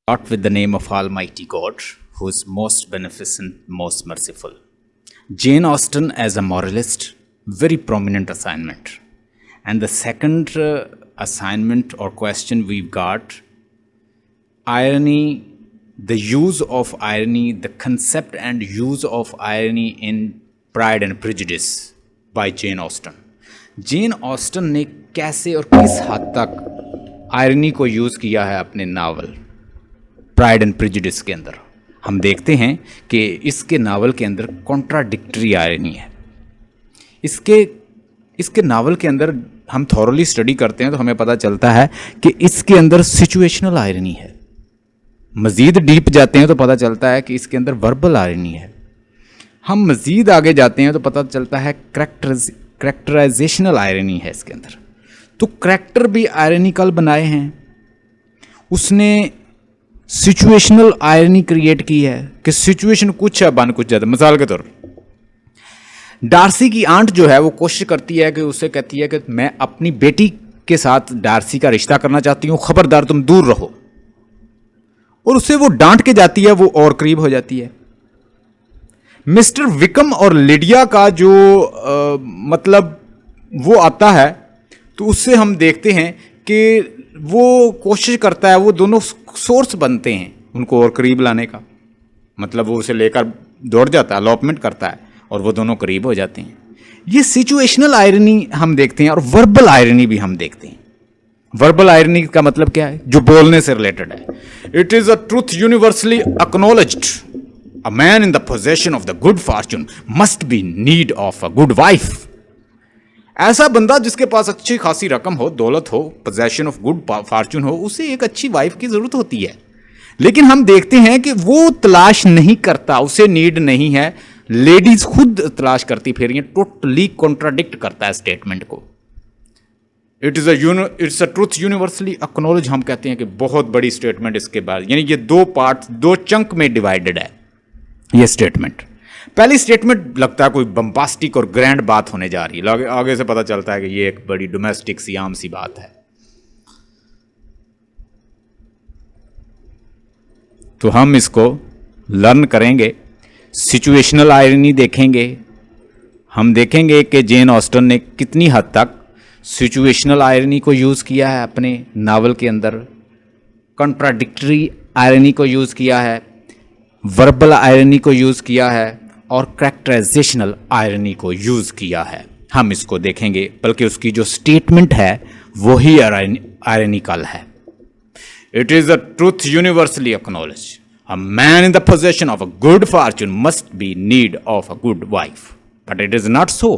Start with the name of Almighty God, who is most beneficent, most merciful. Jane Austen as a moralist, very prominent assignment. And the second assignment or question we've got, irony, the use of irony, the concept and use of irony in Pride and Prejudice by Jane Austen. Jane Austen ने कैसे और किस हद तक irony को use किया है अपने नावल प्राइड एंड प्रेजुडिस के अंदर, हम देखते हैं कि इसके नावल के अंदर कॉन्ट्राडिक्टरी आयरनी है। इसके नावल के अंदर हम थॉरली स्टडी करते हैं तो हमें पता चलता है कि इसके अंदर सिचुएशनल आयरनी है। मज़ीद डीप जाते हैं तो पता चलता है कि इसके अंदर वर्बल आयरनी है। हम मज़ीद आगे जाते हैं तो पता चलता है करैक्टराइजेशनल आयरनी है इसके अंदर। तो करैक्टर भी आयरनिकल बनाए हैं, उसने सिचुएशनल आयरनी क्रिएट की है कि सिचुएशन कुछ है बन कुछ जाता। मिसाल के तौर डार्सी की आंट जो है वो कोशिश करती है कि उससे कहती है कि मैं अपनी बेटी के साथ डार्सी का रिश्ता करना चाहती हूँ, खबरदार तुम दूर रहो, और उससे वो डांट के जाती है, वो और करीब हो जाती है। मिस्टर विकम और लिडिया का जो मतलब वो आता है तो उससे हम देखते हैं कि वो कोशिश करता है, वो दोनों सोर्स बनते हैं उनको और करीब लाने का, मतलब वो उसे लेकर दौड़ जाता है, अलॉपमेंट करता है और वो दोनों करीब हो जाते हैं। ये सिचुएशनल आयरनी हम देखते हैं और वर्बल आयरनी भी हम देखते हैं। वर्बल आयरनी का मतलब क्या है? जो बोलने से रिलेटेड है। It is a truth universally acknowledged, a man in the possession of the good fortune must be need of a good wife. ऐसा बंदा जिसके पास अच्छी खासी रकम हो, दौलत हो, पोजेशन ऑफ गुड फॉर्चून हो, उसे एक अच्छी वाइफ की जरूरत होती है। लेकिन हम देखते हैं कि वो तलाश नहीं करता, उसे नीड नहीं है, लेडीज खुद तलाश करती फिर ये टोटली कॉन्ट्राडिक्ट करता है स्टेटमेंट को। It's a truth universally acknowledge, हम कहते हैं कि बहुत बड़ी स्टेटमेंट इसके बाद, यानी ये दो पार्ट, दो चंक में डिवाइडेड है ये स्टेटमेंट। पहली स्टेटमेंट लगता है कोई बम्बास्टिक और ग्रैंड बात होने जा रही है, आगे से पता चलता है कि ये एक बड़ी डोमेस्टिक सी आम सी बात है। तो हम इसको लर्न करेंगे, सिचुएशनल आयरनी देखेंगे, हम देखेंगे कि जेन ऑस्टन ने कितनी हद तक सिचुएशनल आयरनी को यूज़ किया है अपने नावल के अंदर, कॉन्ट्राडिक्टरी आयरनी को यूज़ किया है, वर्बल आयरनी को यूज़ किया है और करैक्टराइजेशनल आयरनी को यूज़ किया है। हम इसको देखेंगे, बल्कि उसकी जो स्टेटमेंट है वही आयरनिकल है। It is a truth universally acknowledge, a man in the possession of a good fortune must be need of a good wife, but it is not so.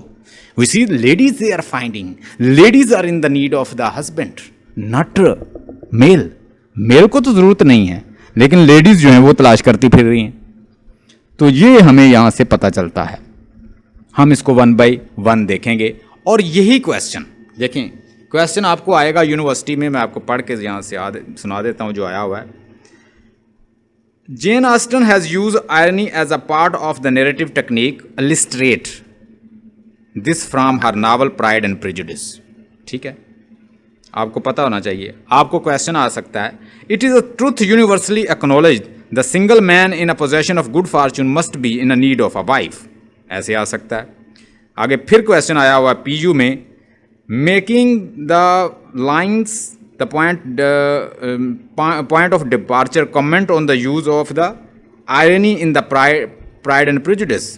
We see ladies they are finding, ladies are in the need of the husband, not male. Male को तो ज़रूरत नहीं है, लेकिन ladies जो हैं वो तलाश करती फिर रही हैं। तो ये हमें यहाँ से पता चलता है। हम इसको वन बाय वन देखेंगे और यही क्वेश्चन देखें, क्वेश्चन आपको आएगा यूनिवर्सिटी में, मैं आपको पढ़ के यहाँ से सुना देता हूँ जो आया हुआ है। Jane Austen has use irony as a part of the narrative technique, illustrate this from her novel Pride and Prejudice. ठीक है, आपको पता होना चाहिए। आपको क्वेश्चन आ सकता है, it is a truth universally acknowledged, the single man in a possession of good fortune must be in a need of a wife, ऐसे आ सकता है। आगे फिर क्वेश्चन आया हुआ पीयू में, making the lines the point of departure, comment on the use of the irony in the Pride and prejudice.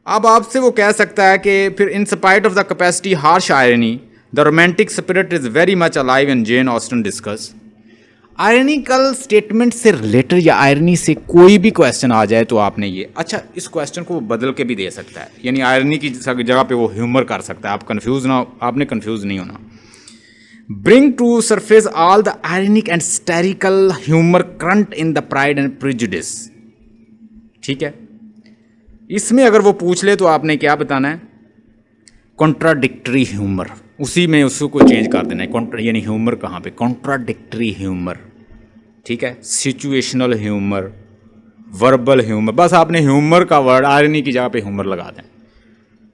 अब आपसे वो कह सकता है कि फिर in spite of the capacity harsh irony, the romantic spirit is very much alive in Jane Austen discuss. Ironical statement से related या आयरनी से कोई भी क्वेश्चन आ जाए तो आपने ये, अच्छा इस क्वेश्चन को बदल के भी दे सकता है, यानी आयरनी की जगह पे वो ह्यूमर कर सकता है। आप कंफ्यूज ना, आपने कंफ्यूज नहीं होना। Bring to surface all the ironic and satirical humour current in the Pride and Prejudice. ठीक है, इसमें अगर वो पूछ ले तो आपने क्या बताना है? कॉन्ट्राडिक्टरी ह्यूमर, उसी में उसको चेंज कर देना है। यानी ह्यूमर कहाँ पे? Contradictory humour. ठीक है, सिचुएशनल ह्यूमर, वर्बल ह्यूमर, बस आपने ह्यूमर का वर्ड आयरनी की जगह पे ह्यूमर लगा दें।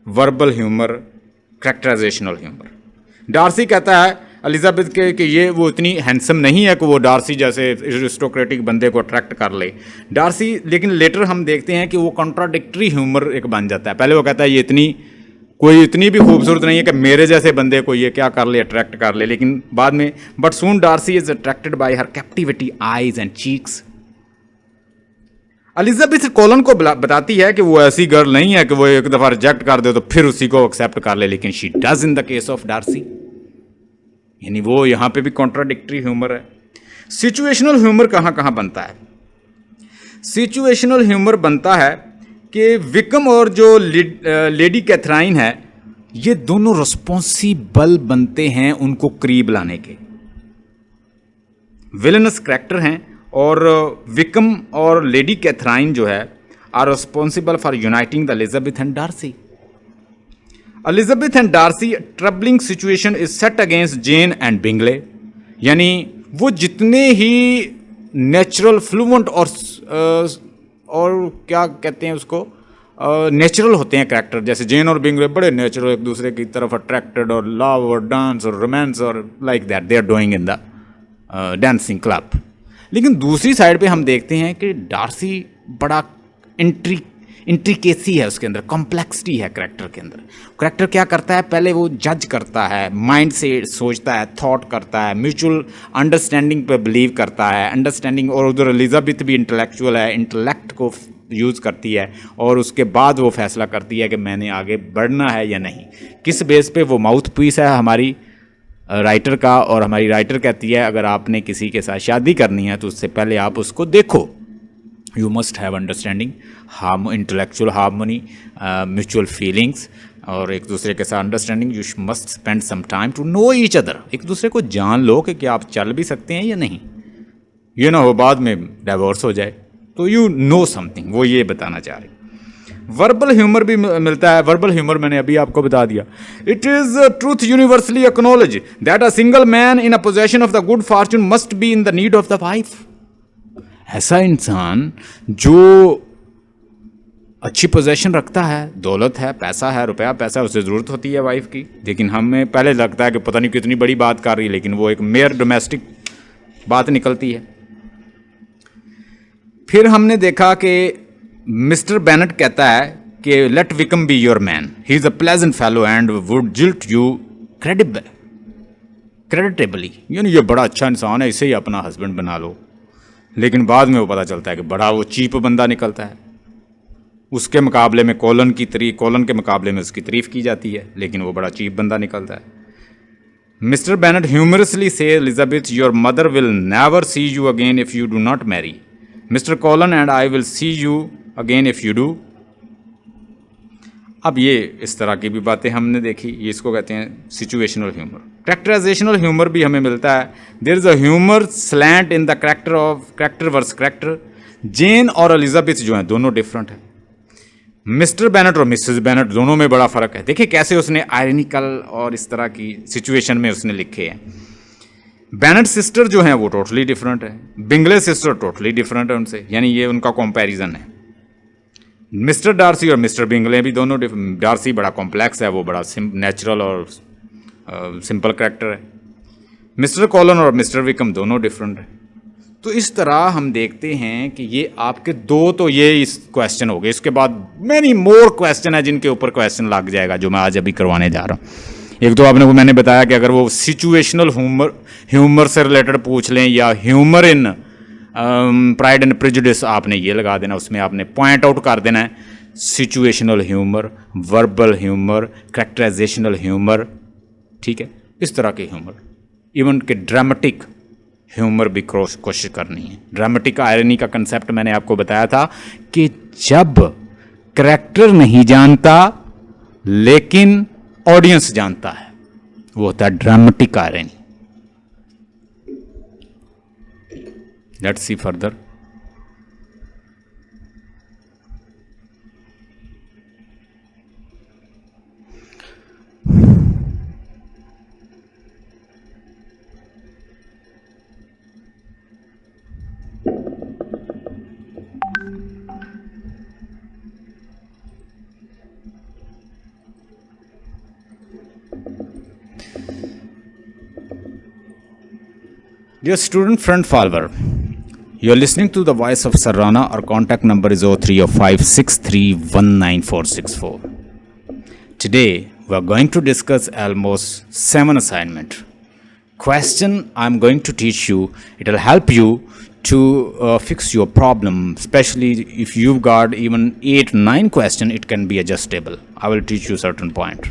Verbal humour, characterisational humour. Darcy कहता है एलिजाबेथ के कि ये वो इतनी हैंडसम नहीं है कि वो डार्सी जैसे एरिस्टोक्रेटिक बंदे को अट्रैक्ट कर ले। डार्सी लेकिन लेटर हम देखते हैं कि वो कॉन्ट्राडिक्टरी ह्यूमर एक बन जाता है। पहले वो कहता है ये कोई इतनी भी खूबसूरत नहीं है कि मेरे जैसे बंदे को ये क्या कर ले, अट्रैक्ट कर ले, लेकिन बाद में but soon Darcy is attracted by her captivity eyes and cheeks. Elizabeth कॉलन को बताती है कि वो ऐसी गर्ल नहीं है कि वो एक दफा रिजेक्ट कर दे तो फिर उसी को एक्सेप्ट कर ले, लेकिन she does in the case of Darcy. यानी वो यहां पे भी कॉन्ट्राडिक्टरी ह्यूमर है। सिचुएशनल ह्यूमर कहां कहां बनता है? सिचुएशनल ह्यूमर बनता है कि विकम और जो लेडी कैथराइन है, ये दोनों रिस्पॉन्सिबल बनते हैं उनको करीब लाने के। विलनस करैक्टर हैं और विकम और लेडी कैथराइन जो है are responsible for uniting the Elizabeth and Darcy. Elizabeth and Darcy troubling situation is set against Jane and Bingley. यानी वो जितने ही नेचुरल फ्लुएंट और क्या कहते हैं उसको, नेचुरल होते हैं कैरेक्टर, जैसे जेन और बिंगले बड़े नेचुरल, एक दूसरे की तरफ अट्रैक्टेड और लव और डांस और रोमांस और like that they are doing in the dancing club. लेकिन दूसरी साइड पे हम देखते हैं कि डार्सी बड़ा इंट्रिकेसी है उसके अंदर, कॉम्प्लेक्सिटी है करेक्टर के अंदर। करेक्टर क्या करता है, पहले वो जज करता है, माइंड से सोचता है, थॉट करता है, म्यूचुअल अंडरस्टैंडिंग पे बिलीव करता है, अंडरस्टैंडिंग। और उधर एलिजाबेथ भी इंटेलेक्चुअल है, इंटेलेक्ट को यूज़ करती है और उसके बाद वो फैसला करती है कि मैंने आगे बढ़ना है या नहीं। किस बेस पे? वो माउथ पीस है हमारी राइटर का, और हमारी राइटर कहती है अगर आपने किसी के साथ शादी करनी है तो उससे पहले आप उसको देखो। You must have understanding, intellectual harmony, mutual feelings और एक दूसरे के साथ understanding. You must spend some time to know each other. एक दूसरे को जान लो कि क्या आप चल भी सकते हैं या नहीं। ये ना हो बाद में डाइवोर्स हो जाए, तो यू नो समथिंग, वो ये बताना चाह रही। वर्बल ह्यूमर भी मिलता है। वर्बल ह्यूमर मैंने अभी आपको बता दिया। It is truth universally acknowledge that a single man in a possession of the good fortune must be in the need of the wife. ऐसा इंसान जो अच्छी पोजेशन रखता है, दौलत है, पैसा है, रुपया पैसा, उसे ज़रूरत होती है वाइफ की। लेकिन हमें पहले लगता है कि पता नहीं कितनी बड़ी बात कर रही है, लेकिन वो एक मेयर डोमेस्टिक बात निकलती है। फिर हमने देखा कि मिस्टर बेनेट कहता है कि let Wickham be your man, he is a pleasant fellow and would jilt you creditably. यानी ये बड़ा अच्छा इंसान है, इसे ही अपना हस्बैंड बना लो। लेकिन बाद में वो पता चलता है कि बड़ा वो चीप बंदा निकलता है। उसके मुकाबले में कॉलन के मुकाबले में उसकी तारीफ की जाती है, लेकिन वो बड़ा चीप बंदा निकलता है। मिस्टर बेनेट ह्यूमरसली से Elizabeth your mother will never see you again if you do not marry. Mister colon and I will see you again if you do. अब ये इस तरह की भी बातें हमने देखी, ये इसको कहते हैं सिचुएशनल ह्यूमर। कैरेक्टराइजेशनल ह्यूमर भी हमें मिलता है। There is a humour slant in the character versus character. Jane और एलिजाबेथ जो हैं दोनों डिफरेंट हैं। मिस्टर बेनेट और मिसेस बेनेट दोनों में बड़ा फ़र्क है। देखिए कैसे उसने आयरनिकल और इस तरह की सिचुएशन में उसने लिखे हैं। बेनेट सिस्टर जो हैं वो टोटली डिफरेंट है, बिंगले सिस्टर टोटली डिफरेंट है उनसे, यानी ये उनका कंपैरिजन है। मिस्टर डार्सी और मिस्टर बिंगले भी दोनों डार्सी बड़ा कॉम्प्लेक्स है, वो बड़ा नेचुरल और सिंपल कैरेक्टर है। मिस्टर कॉलन और मिस्टर विकम दोनों डिफरेंट है। तो इस तरह हम देखते हैं कि ये आपके दो तो ये इस क्वेश्चन हो गए। इसके बाद मैनी मोर क्वेश्चन है जिनके ऊपर क्वेश्चन लग जाएगा, जो मैं आज अभी करवाने जा रहा हूँ। एक तो मैंने बताया कि अगर वो सिचुएशनल ह्यूमर से रिलेटेड पूछ लें या humour in Pride and prejudice, आपने ये लगा देना, उसमें आपने पॉइंट आउट कर देना है situational humour, verbal humour, characterisational humour, ठीक है, इस तरह के ह्यूमर। इवन के ड्रामेटिक ह्यूमर भी कोशिश करनी है। ड्रामेटिक आयरनी का कंसेप्ट मैंने आपको बताया था कि जब करैक्टर नहीं जानता लेकिन ऑडियंस जानता है, वो होता है dramatic irony. Let's see further. Dear student friend follower, you are listening to the voice of Sarrana. Our contact number is 0305631964. Today we are going to discuss almost 7 assignment. Question I'm going to teach you, it will help you to fix your problem, especially if you've got even 8-9 question, it can be adjustable. I will teach you certain point.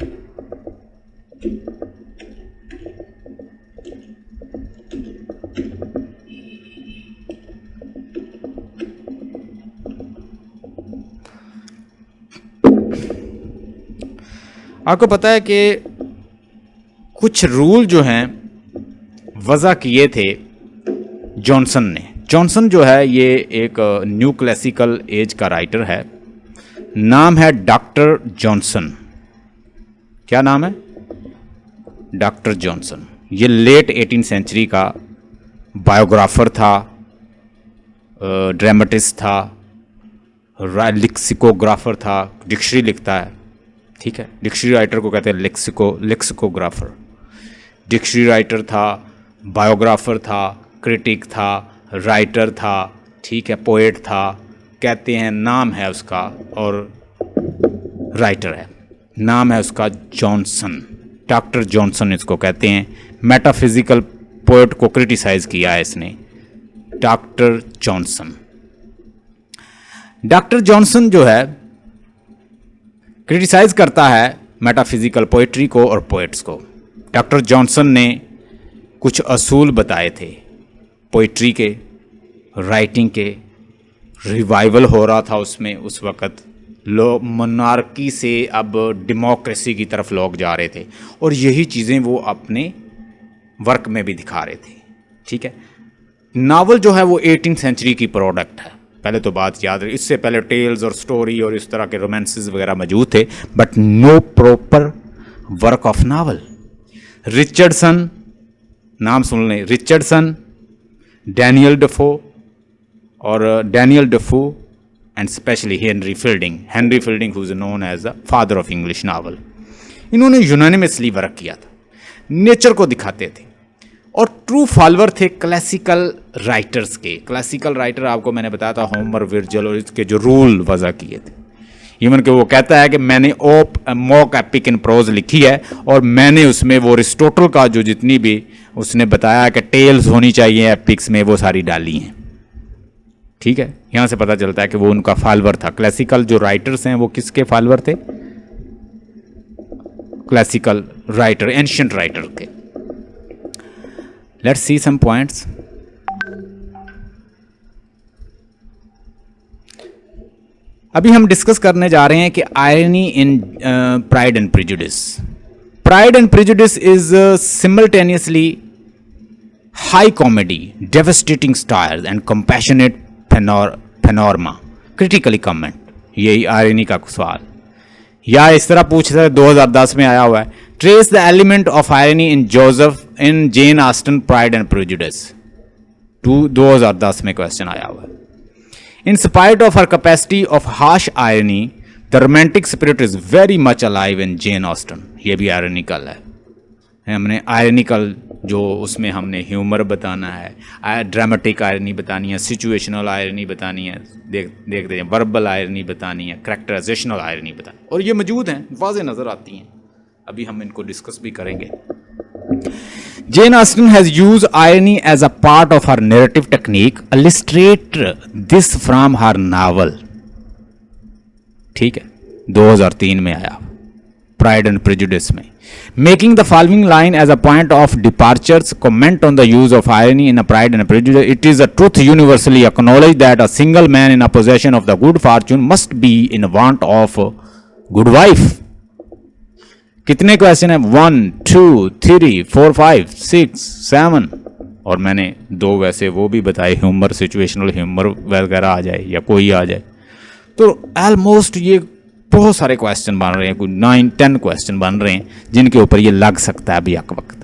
आपको पता है कि कुछ rule जो हैं वज़ा किए थे Johnson ने। जॉनसन जो है ये एक न्यू क्लासिकल एज का राइटर है, नाम है डॉक्टर जॉनसन। क्या नाम है? Doctor Johnson. ये लेट 18th सेंचुरी का बायोग्राफर था, ड्रामेटिस्ट था, लेक्सिकोग्राफर था, डिक्शनरी लिखता है, ठीक है। डिक्शनरी राइटर को कहते हैं लेक्सिकोग्राफर। डिक्शनरी राइटर था, बायोग्राफर था, क्रिटिक था, राइटर था, ठीक है, पोएट था, कहते हैं, नाम है उसका, और राइटर है, नाम है उसका जॉनसन। डॉक्टर जॉनसन इसको कहते हैं। मेटाफिजिकल पोएट को क्रिटिसाइज किया है इसने, डॉक्टर जॉनसन। डॉक्टर जॉनसन जो है क्रिटिसाइज करता है मेटाफिजिकल पोएट्री को और पोएट्स को। डॉक्टर जॉनसन ने कुछ असूल बताए थे पोइट्री के, राइटिंग के। रिवाइवल हो रहा था उसमें उस वक़्त, लोग मोनार्की से अब डेमोक्रेसी की तरफ लोग जा रहे थे, और यही चीज़ें वो अपने वर्क में भी दिखा रहे थे, ठीक है। नावल जो है वो 18th सेंचुरी की प्रोडक्ट है, पहले तो बात याद रही। इससे पहले टेल्स और स्टोरी और इस तरह के रोमांसेस वगैरह मौजूद थे, but no proper work of novel. Richardson, नाम सुन लें, Richardson, Daniel Defoe and specially Henry Fielding who is known as the father of English novel. इन्होंने यूनानिमसली वर्क किया था, नेचर को दिखाते थे, और ट्रू फॉलोअर थे क्लासिकल राइटर्स के। क्लासिकल राइटर आपको मैंने बताया था होमर, विर्जिल, और इसके जो रूल वज़ा किए थे। इवन कि वो कहता है कि मैंने मॉक एपिक इन प्रोज लिखी है, और मैंने उसमें वो अरिस्टोटल का जो जितनी भी उसने बताया कि टेल्स होनी चाहिए एपिक्स में, वो सारी डाली हैं, ठीक है। यहाँ से पता चलता है कि वो उनका फॉलोअर था। क्लासिकल जो राइटर्स हैं वो किसके फॉलोअर थे? क्लासिकल राइटर, एंशिएंट राइटर के। Let's see some points. अभी हम डिस्कस करने जा रहे हैं कि irony in Pride and Prejudice. Pride and Prejudice is simultaneously high comedy, devastating style and compassionate panorama, critically comment. यही आयरनी का सवाल, या इस तरह पूछ रहे, 2010 में आया हुआ है। Trace the element of irony in Jane Austen pride and prejudice. 2010 में क्वेश्चन आया हुआ है। In spite of her capacity of harsh irony, the romantic spirit is very much alive in Jane Austen. ये भी आयरनिकल है। हमने ironical जो उसमें हमने ह्यूमर बताना है, ड्रामेटिक आयरनी बतानी है, सिचुएशनल आयरनी बतानी है, देखते हैं, वर्बल आयरनी बतानी है, करैक्टराइजेशनल आयरनी बतानी, और ये मौजूद हैं, वाज़े नज़र आती हैं। अभी हम इनको डिस्कस भी करेंगे। Jane Austen has used irony as a part of her narrative technique. Illustrate this from her novel. ठीक है, 2003 में आया, Pride and Prejudice में. Making the following line as a point of departures, comment on the use of irony in a Pride and Prejudice. It is a truth universally acknowledged that a single man in a possession of the good fortune must be in want of a good wife. कितने question है? 1 2 3 4 5 6 7, और मैंने 2 वैसे वो भी बताए, humour, situational humour वगैरह आ जाए या कोई आ जाए, तो ऑलमोस्ट ये बहुत सारे क्वेश्चन बन रहे हैं, कुछ 9-10 क्वेश्चन बन रहे हैं जिनके ऊपर ये लग सकता है अभी एक वक्त।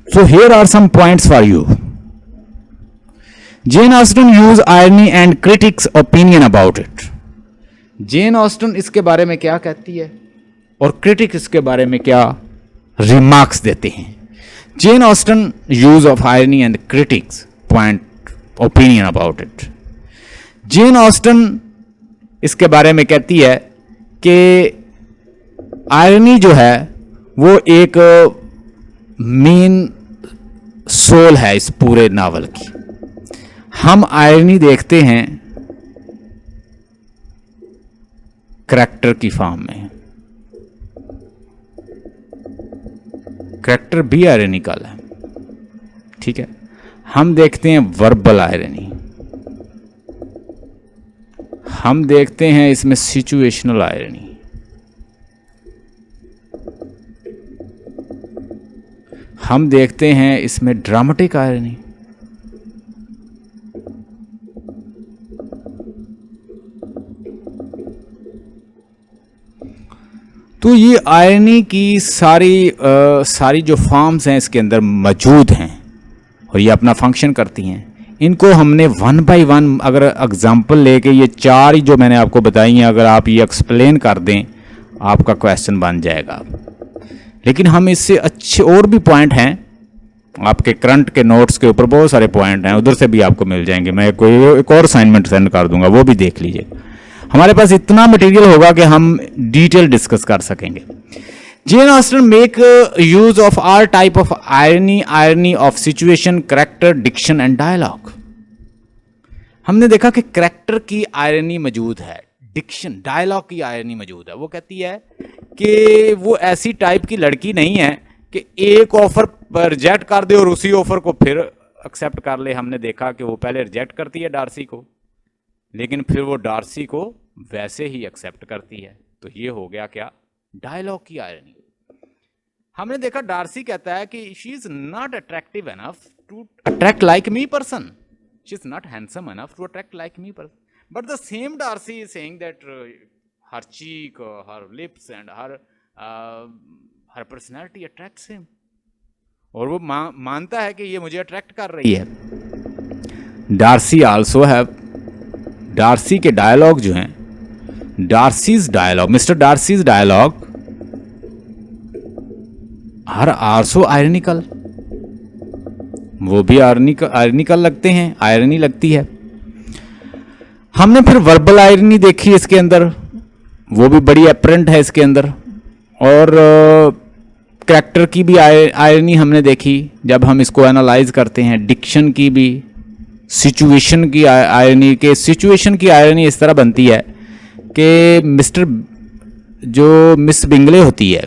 So here are some points for you. Jane Austen use irony and critics opinion about it. Jane Austen इसके बारे में क्या कहती है और क्रिटिक इसके बारे में क्या रिमार्क्स देते हैं। Jane Austen use of irony and critics point opinion about it. Jane Austen इसके बारे में कहती है कि आयरनी जो है वो एक मेन सोल है इस पूरे नावल की। हम आयरनी देखते हैं करैक्टर की फॉर्म में। करैक्टर भी आयरनिकल है, ठीक है। हम देखते हैं वर्बल आयरनी, हम देखते हैं इसमें सिचुएशनल आयरनी, हम देखते हैं इसमें ड्रामेटिक आयरनी, तो ये आयरनी की सारी जो फॉर्म्स हैं इसके अंदर मौजूद हैं और ये अपना फंक्शन करती हैं। इनको हमने वन बाय वन अगर एग्जांपल लेके ये चार ही जो मैंने आपको बताई हैं अगर आप ये एक्सप्लेन कर दें आपका क्वेश्चन बन जाएगा। लेकिन हम इससे अच्छे और भी पॉइंट हैं, आपके करंट के नोट्स के ऊपर बहुत सारे पॉइंट हैं, उधर से भी आपको मिल जाएंगे। मैं कोई एक और असाइनमेंट सेंड कर दूंगा, वो भी देख लीजिए। हमारे पास इतना मटेरियल होगा कि हम डिटेल डिस्कस कर सकेंगे। Jane Austen make use of all type of irony of situation, character, diction and dialogue. हमने देखा कि करैक्टर की आयरनी मौजूद है, डिक्शन डायलॉग की आयरनी मौजूद है। वो कहती है कि वो ऐसी टाइप की लड़की नहीं है कि एक ऑफर पर रिजेक्ट कर दे और उसी ऑफर को फिर एक्सेप्ट कर ले। हमने देखा कि वो पहले रिजेक्ट करती है डार्सी को, लेकिन फिर वो डार्सी को वैसे ही एक्सेप्ट करती है। तो ये हो गया क्या, डायलॉग की आयरनी। हमने देखा डार्सी कहता है कि she is not attractive enough to attract like me person, she is not handsome enough to attract like me person, but the same Darcy is saying that her cheek, her lips and her personality attracts him. और वो मानता है कि ये मुझे attract कर रही है। डार्सी आल्सो हैव, डार्सी के डायलॉग जो हैं, Darcy's dialogue, mister Darcy's dialogue her also ironical, वो भी आयरनिकल लगते हैं, आयरनी लगती है। हमने फिर वर्बल आयरनी देखी इसके अंदर, वो भी बड़ी एपरेंट है इसके अंदर। और करैक्टर की भी आयरनी हमने देखी जब हम इसको एनालाइज करते हैं। डिक्शन की भी, सिचुएशन की आयरनी, के सिचुएशन की आयरनी इस तरह बनती है कि मिस बिंगले होती है,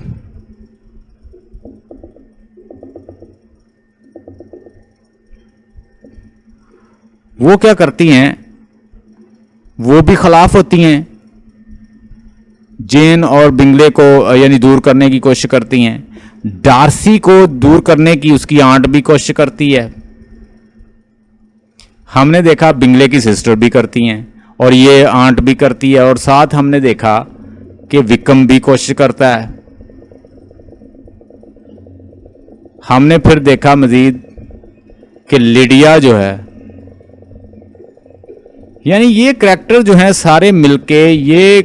वो क्या करती हैं, वो भी खिलाफ होती हैं, जेन और बिंगले को यानी दूर करने की कोशिश करती हैं। डार्सी को दूर करने की उसकी आंट भी कोशिश करती है। हमने देखा बिंगले की सिस्टर भी करती हैं और ये आंट भी करती है। और साथ हमने देखा कि विक्रम भी कोशिश करता है। हमने फिर देखा मजीद कि लिडिया जो है, यानी ये करैक्टर जो है सारे मिलके ये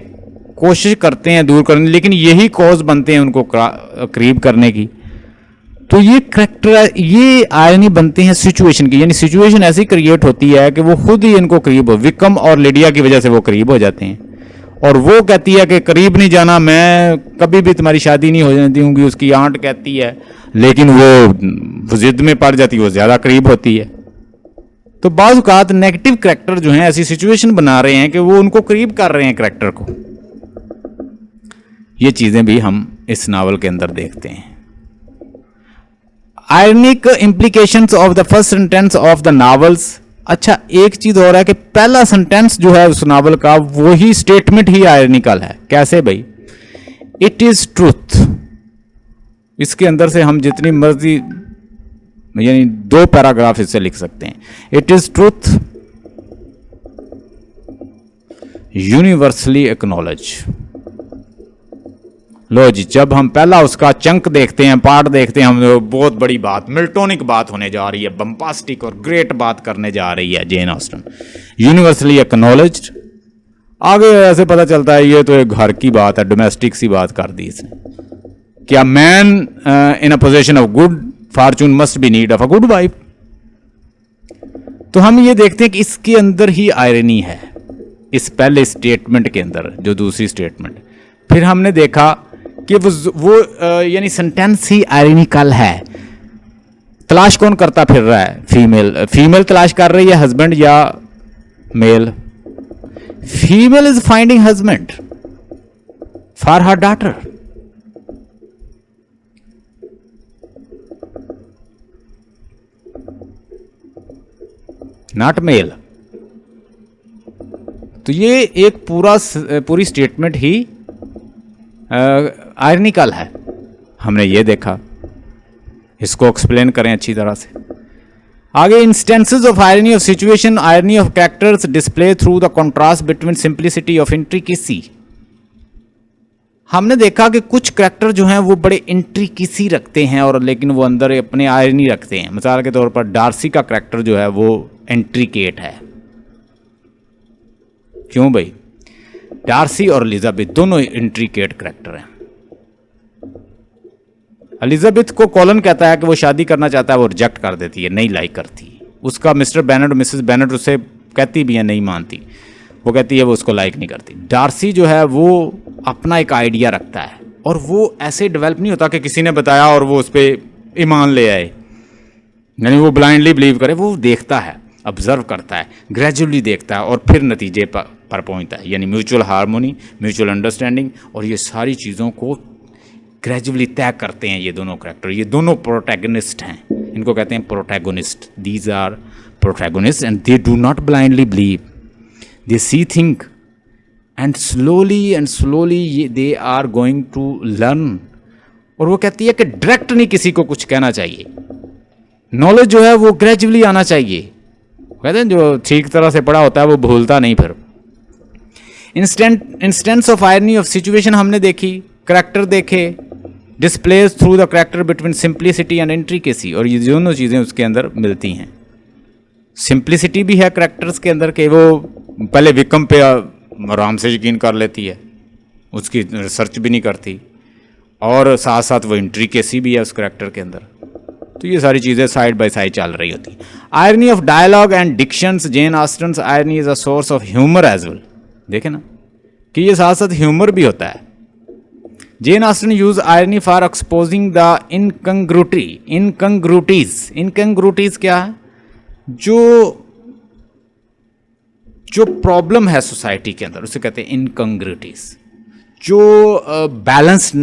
कोशिश करते हैं दूर करने, लेकिन यही कॉज बनते हैं उनको करीब करने की। तो ये करैक्टर, ये आयरनी बनते हैं सिचुएशन की, यानी सिचुएशन ऐसी क्रिएट होती है कि वो खुद ही इनको करीब हो, विक्रम और लिडिया की वजह से वो करीब हो जाते हैं। और वो कहती है कि करीब नहीं जाना, मैं कभी भी तुम्हारी शादी नहीं होने दूंगी, उसकी आंट कहती है, लेकिन वो जिद में पड़ जाती है, वो ज्यादा करीब होती है। तो बाज़ औक़ात नेगेटिव करैक्टर जो हैं ऐसी सिचुएशन बना रहे हैं कि वो उनको करीब कर रहे हैं करैक्टर को। ये चीजें भी हम इस नावल के अंदर देखते हैं। Ironic implications of the first sentence of the novels. अच्छा, एक चीज और है कि पहला सेंटेंस जो है उस नावल का, वही स्टेटमेंट ही आयरनिकल है। कैसे भाई? It is truth. इसके अंदर से हम जितनी मर्जी, यानी 2 पैराग्राफ इससे लिख सकते हैं। It is truth universally acknowledge. लो जी, जब हम पहला उसका चंक देखते हैं, पार्ट देखते हैं, हम बहुत बड़ी बात, मिल्टोनिक बात होने जा रही है, बम्पास्टिक और ग्रेट बात करने जा रही है जेन ऑस्टन। Universally acknowledged. आगे ऐसे पता चलता है ये तो एक घर की बात है, डोमेस्टिक सी बात कर दी इसने। क्या man in a position of good fortune must be need of a good wife. तो हम ये देखते हैं कि इसके अंदर ही आयरनी है, इस पहले स्टेटमेंट के अंदर जो दूसरी स्टेटमेंट। फिर हमने देखा कि वो यानी सेंटेंस ही आयरनिकल है। तलाश कौन करता फिर रहा है? फीमेल तलाश कर रही है हस्बैंड या male? Female is finding husband for her daughter. Not male. तो ये एक पूरी स्टेटमेंट ही आयरनिकल है। हमने ये देखा, इसको एक्सप्लेन करें अच्छी तरह से। आगे, instances of irony of situation, irony of characters display through the contrast between simplicity of intricacy. हमने देखा कि कुछ कैरेक्टर जो हैं वो बड़े इंट्रिकेसी रखते हैं और लेकिन वो अंदर अपने आयरनी रखते हैं। मिसाल के तौर पर डार्सी का कैरेक्टर जो है वो इंट्रिकेट है। क्यों भाई? डार्सी और एलिजाबेथ दोनों इंट्रिकेट कैरेक्टर हैं। एलिजाबेथ को कॉलन कहता है कि वो शादी करना चाहता है, वो रिजेक्ट कर देती है, नहीं लाइक करती। उसका मिस्टर बेनेट, मिसेस बेनेट उससे कहती भी है, नहीं मानती, वो कहती है वो उसको लाइक नहीं करती। डार्सी जो है वो अपना एक आइडिया रखता है और वो ऐसे डेवलप नहीं होता कि किसी ने बताया और वो उस पर ईमान ले आए, यानी वो ब्लाइंडली बिलीव करे। वो देखता है, ऑब्जर्व करता है, ग्रेजुअली देखता है और फिर नतीजे पर पहुंचता है, यानी म्यूचुअल हार्मोनी, म्यूचुअल अंडरस्टैंडिंग, और ये सारी चीज़ों को ग्रेजुअली तय करते हैं ये दोनों कैरेक्टर। ये दोनों प्रोटैगनिस्ट हैं, इनको कहते हैं protagonist. These are protagonist and they do not blindly believe, they see think and slowly they are going to learn. और वो कहती है कि डायरेक्ट नहीं किसी को कुछ कहना चाहिए, नॉलेज जो है वो ग्रेजुअली आना चाहिए। कहते हैं जो ठीक तरह से पढ़ा होता है वो भूलता नहीं। फिर instance of irony of situation हमने देखी, करेक्टर देखे, displays through the character between simplicity and intricacy, और ये दोनों चीज़ें उसके अंदर मिलती हैं। सिंप्लिसिटी भी है करेक्टर्स के अंदर कि वो पहले विक्रम पे आराम से यकीन कर लेती है, उसकी रिसर्च भी नहीं करती, और साथ साथ वो इंट्रिकेसी भी है उस करेक्टर के अंदर। तो ये सारी चीज़ें साइड बाय साइड चल रही होती। Irony of dialogue and dictions, Jane Austen's irony is a source of humour as well. देखे ना कि ये साथ साथ ह्यूमर भी होता है। Jane Austen use irony for exposing the incongruities क्या है? जो प्रॉब्लम है सोसाइटी के अंदर उसे कहते हैं इनकंग्रुटीज, जो बैलेंस